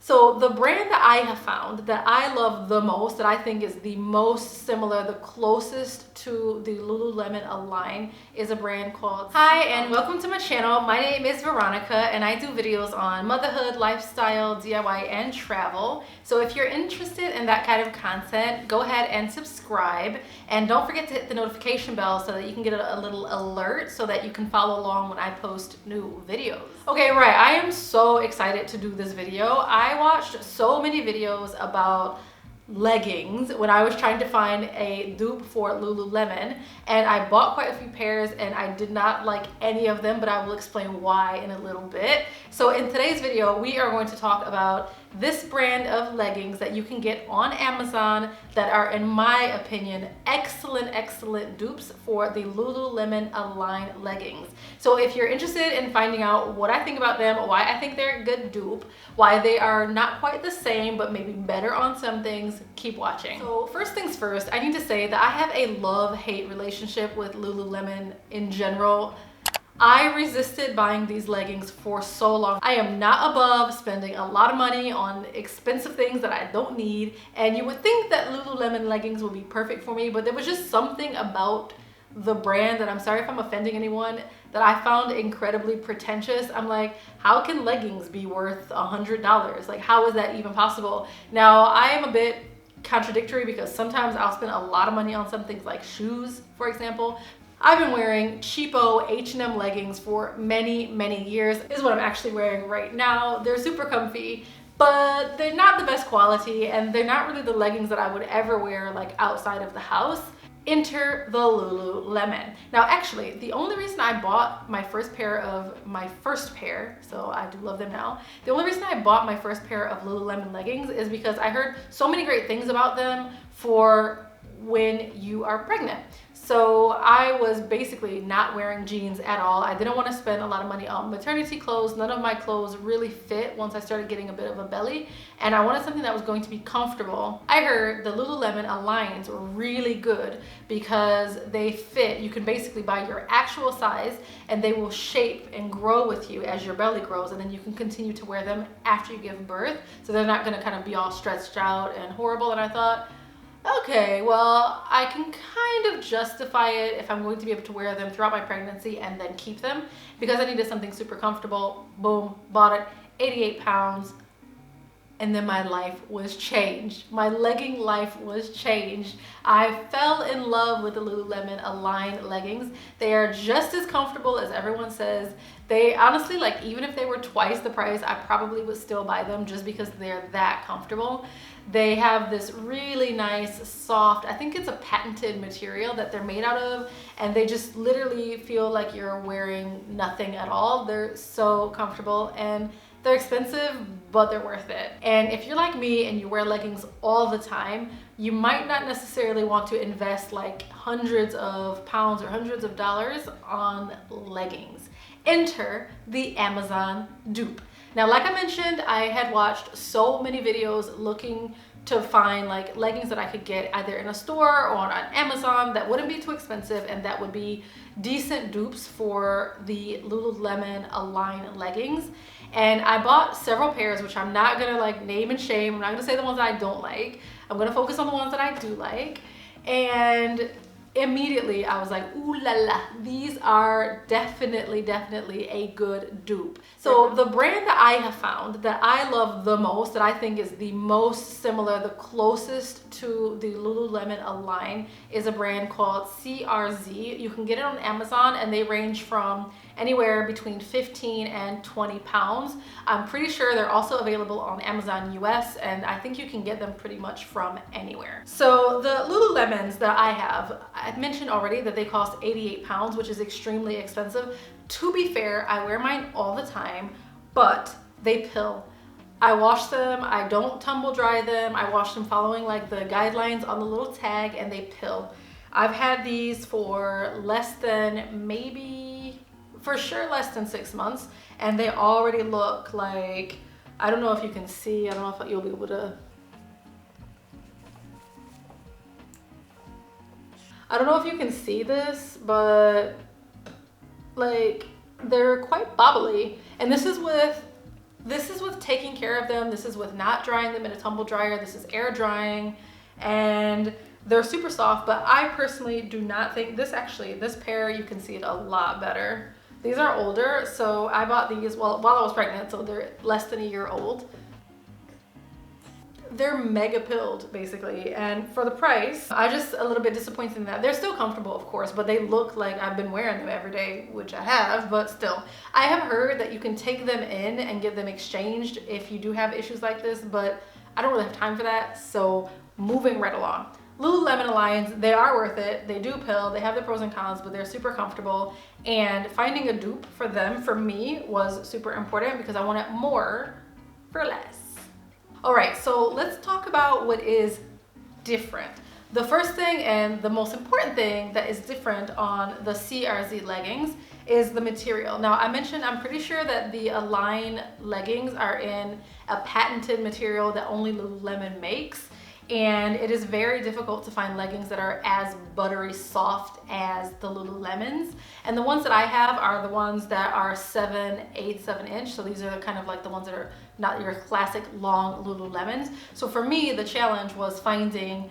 So the brand that I have found that I love the most, that I think is the most similar, the closest to the Lululemon line, is a brand called... Hi and welcome to my channel. My name is Veronica and I do videos on motherhood, lifestyle, DIY, and travel. So if you're interested in that kind of content, go ahead and subscribe. And don't forget to hit the notification bell so that you can get a little alert so that you can follow along when I post new videos. Okay, right, I am so excited to do this video. I watched so many videos about leggings when I was trying to find a dupe for Lululemon, and I bought quite a few pairs and I did not like any of them, but I will explain why in a little bit. So in today's video, we are going to talk about this brand of leggings that you can get on Amazon that are, in my opinion, excellent dupes for the Lululemon Align leggings. So if you're interested in finding out what I think about them, why I think they're a good dupe, why they are not quite the same but maybe better on some things, keep watching. So first things first, I need to say that I have a love-hate relationship with Lululemon in general. I resisted buying these leggings for so long. I am not above spending a lot of money on expensive things that I don't need, and you would think that Lululemon leggings would be perfect for me, but there was just something about the brand that, I'm sorry if I'm offending anyone, that I found incredibly pretentious. I'm like, how can leggings be worth $100? Like, how is that even possible? Now, I am a bit contradictory because sometimes I'll spend a lot of money on some things like shoes, for example. I've been wearing cheapo H&M leggings for many years. This is what I'm actually wearing right now. They're super comfy, but they're not the best quality, and they're not really the leggings that I would ever wear like outside of the house. Enter the Lululemon. Now, actually, the only reason I bought my first pair, so I do love them now. The only reason I bought my first pair of Lululemon leggings is because I heard so many great things about them for when you are pregnant. So I was basically not wearing jeans at all. I didn't want to spend a lot of money on maternity clothes. None of my clothes really fit once I started getting a bit of a belly, and I wanted something that was going to be comfortable. I heard the Lululemon Aligns were really good because they fit. You can basically buy your actual size and they will shape and grow with you as your belly grows, and then you can continue to wear them after you give birth. So they're not going to kind of be all stretched out and horrible. And I thought, okay, well, I can kind of justify it if I'm going to be able to wear them throughout my pregnancy and then keep them, because I needed something super comfortable. Boom, bought it, 88 pounds. And then my life was changed. My legging life was changed. I fell in love with the Lululemon Align leggings. They are just as comfortable as everyone says. They honestly, like, even if they were twice the price, I probably would still buy them just because they're that comfortable. They have this really nice, soft, I think it's a patented material that they're made out of, and they just literally feel like you're wearing nothing at all. They're so comfortable, and they're expensive, but they're worth it. And if you're like me and you wear leggings all the time, you might not necessarily want to invest like hundreds of pounds or hundreds of dollars on leggings. Enter the Amazon dupe. Now, like I mentioned, I had watched so many videos looking to find like leggings that I could get either in a store or on Amazon that wouldn't be too expensive and that would be decent dupes for the Lululemon Align leggings. And I bought several pairs, which I'm not gonna like name and shame. I'm not gonna say the ones that I don't like. I'm gonna focus on the ones that I do like. And immediately I was like, ooh la la, these are definitely a good dupe. So the brand that I have found that I love the most, that I think is the most similar, the closest to the Lululemon Align, is a brand called CRZ. You can get it on Amazon and they range from anywhere between 15 and 20 pounds. I'm pretty sure they're also available on Amazon US, and I think you can get them pretty much from anywhere. So the Lululemons that I have, I've mentioned already that they cost 88 pounds, which is extremely expensive. To be fair, I wear mine all the time, but they pill. I wash them, I don't tumble dry them. I wash them following like the guidelines on the little tag, and they pill. I've had these for less than, maybe, for sure less than 6 months, and they already look like, I don't know if you can see, I don't know if you'll be able to, I don't know if you can see this, but like they're quite bobbly. And this is with This is with taking care of them. This is with not drying them in a tumble dryer. This is air drying, and they're super soft, but I personally do not think this pair, you can see it a lot better. These are older, so I bought these while I was pregnant, so they're less than a year old. They're mega pilled basically, and for the price, I just a little bit disappointed in that. They're still comfortable, of course, but they look like I've been wearing them every day, which I have, but still. I have heard that you can take them in and get them exchanged if you do have issues like this, but I don't really have time for that, so moving right along. Lululemon Alliance, they are worth it. They do pill, they have the pros and cons, but they're super comfortable, and finding a dupe for them, for me, was super important because I wanted more for less. All right, so let's talk about what is different. The first thing and the most important thing that is different on the CRZ leggings is the material. Now, I mentioned I'm pretty sure that the Align leggings are in a patented material that only Lululemon makes, and it is very difficult to find leggings that are as buttery soft as the Lululemons. And the ones that I have are the ones that are 7/8 inch. So these are kind of like the ones that are not your classic long Lululemons. So for me, the challenge was finding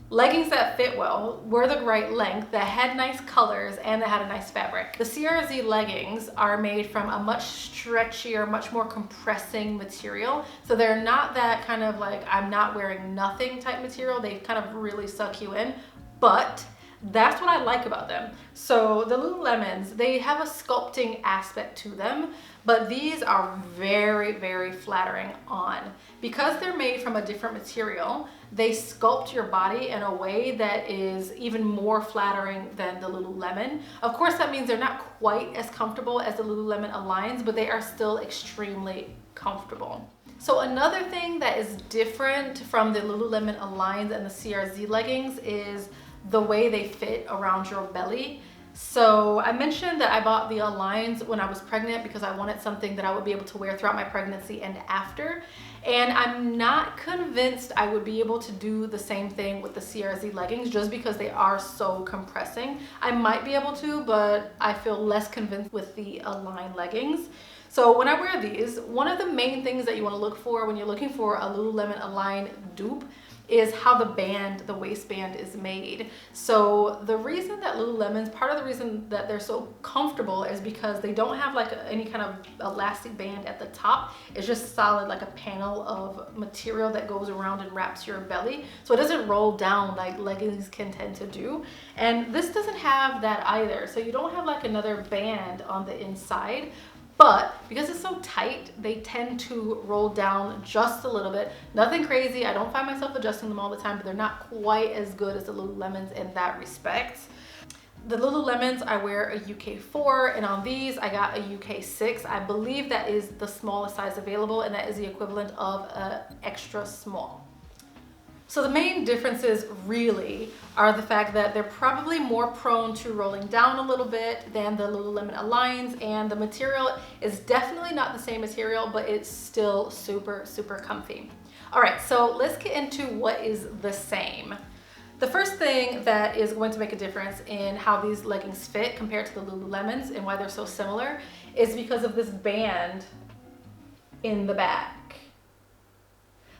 leggings that fit well, were the right length, that had nice colors, and that had a nice fabric. The CRZ leggings are made from a much stretchier, much more compressing material. So they're not that kind of like I'm not wearing nothing type material. They kind of really suck you in, but that's what I like about them. So the Lululemons, they have a sculpting aspect to them, but these are very, very flattering on. Because they're made from a different material, they sculpt your body in a way that is even more flattering than the Lululemon. Of course, that means they're not quite as comfortable as the Lululemon Aligns, but they are still extremely comfortable. So another thing that is different from the Lululemon Aligns and the CRZ leggings is the way they fit around your belly. So I mentioned that I bought the Aligns when I was pregnant because I wanted something that I would be able to wear throughout my pregnancy and after. And I'm not convinced I would be able to do the same thing with the CRZ leggings just because they are so compressing. I might be able to, but I feel less convinced with the Align leggings. So when I wear these, one of the main things that you want to look for when you're looking for a Lululemon Align dupe is how the waistband is made. So the reason that Lululemons, part of the reason that they're so comfortable is because they don't have like any kind of elastic band at the top. It's just solid, like a panel of material that goes around and wraps your belly. So it doesn't roll down like leggings can tend to do. And this doesn't have that either. So you don't have like another band on the inside. But because it's so tight, they tend to roll down just a little bit. Nothing crazy. I don't find myself adjusting them all the time, but they're not quite as good as the Lululemons in that respect. The Lululemons, I wear a UK 4, and on these, I got a UK 6. I believe that is the smallest size available, and that is the equivalent of an extra small. So the main differences really are the fact that they're probably more prone to rolling down a little bit than the Lululemon Aligns, and the material is definitely not the same material, but it's still super, super comfy. All right, so let's get into what is the same. The first thing that is going to make a difference in how these leggings fit compared to the Lululemons and why they're so similar is because of this band in the back.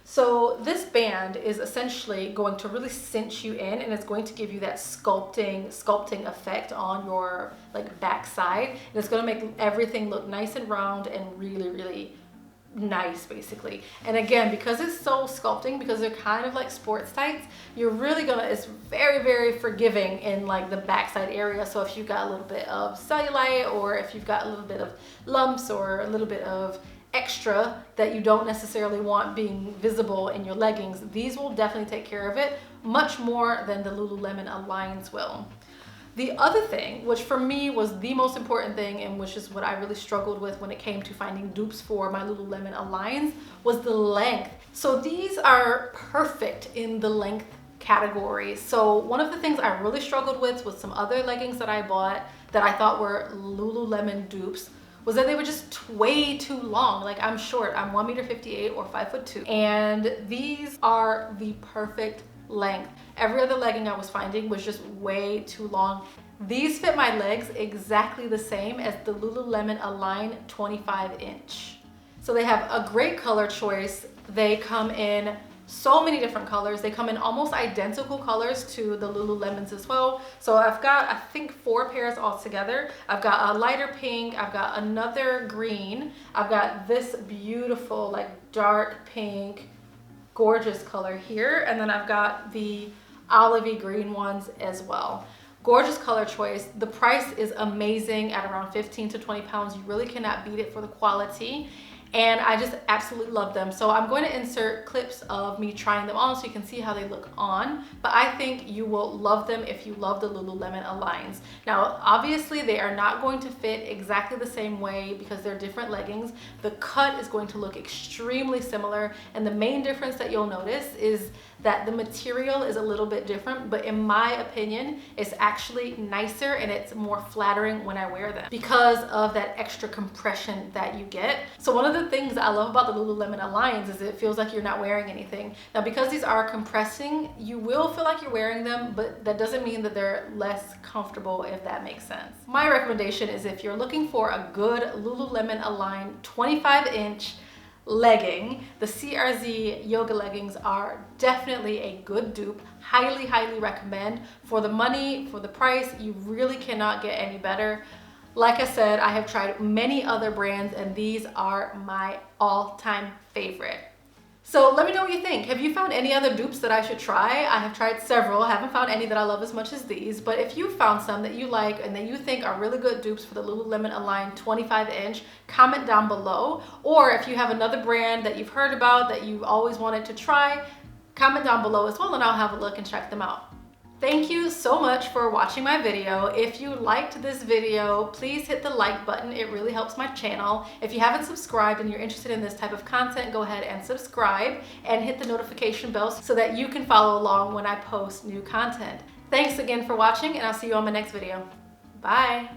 So this band is essentially going to really cinch you in, and it's going to give you that sculpting effect on your like backside, and it's going to make everything look nice and round and really, really nice basically. And again, because it's so sculpting, because they're kind of like sports tights, you're really gonna, it's very, very forgiving in like the backside area. So if you've got a little bit of cellulite, or if you've got a little bit of lumps, or a little bit of extra that you don't necessarily want being visible in your leggings, these will definitely take care of it much more than the Lululemon Aligns will. The other thing, which for me was the most important thing, and which is what I really struggled with when it came to finding dupes for my Lululemon Aligns, was the length. So these are perfect in the length category. So one of the things I really struggled with some other leggings that I bought that I thought were Lululemon dupes was that they were just way too long. Like, I'm short, I'm 1.58 m or 5'2", and these are the perfect length. Every other legging I was finding was just way too long. These fit my legs exactly the same as the Lululemon Align 25 inch. So they have a great color choice. They come in so many different colors. They come in almost identical colors to the Lululemons as well. So I've got, I think, 4 pairs all together. I've got a lighter pink, I've got another green, I've got this beautiful like dark pink, gorgeous color here, and then I've got the olivey green ones as well. Gorgeous color choice. The price is amazing at around 15 to 20 pounds. You really cannot beat it for the quality. And I just absolutely love them. So I'm going to insert clips of me trying them on so you can see how they look on. But I think you will love them if you love the Lululemon Aligns. Now, obviously they are not going to fit exactly the same way because they're different leggings. The cut is going to look extremely similar. And the main difference that you'll notice is that the material is a little bit different, but in my opinion, it's actually nicer and it's more flattering when I wear them because of that extra compression that you get. So one of the things that I love about the Lululemon Aligns is it feels like you're not wearing anything. Now, because these are compressing, you will feel like you're wearing them, but that doesn't mean that they're less comfortable, if that makes sense. My recommendation is if you're looking for a good Lululemon Align 25-inch legging, the CRZ yoga leggings are definitely a good dupe. Highly, highly recommend. For the money, for the price, you really cannot get any better. Like I said, I have tried many other brands and these are my all-time favorite. So let me know what you think. Have you found any other dupes that I should try? I have tried several. I haven't found any that I love as much as these, but if you found some that you like and that you think are really good dupes for the Lululemon Align 25-inch, comment down below. Or if you have another brand that you've heard about that you've always wanted to try, comment down below as well and I'll have a look and check them out. Thank you so much for watching my video. If you liked this video, please hit the like button. It really helps my channel. If you haven't subscribed and you're interested in this type of content, go ahead and subscribe and hit the notification bell so that you can follow along when I post new content. Thanks again for watching and I'll see you on my next video. Bye.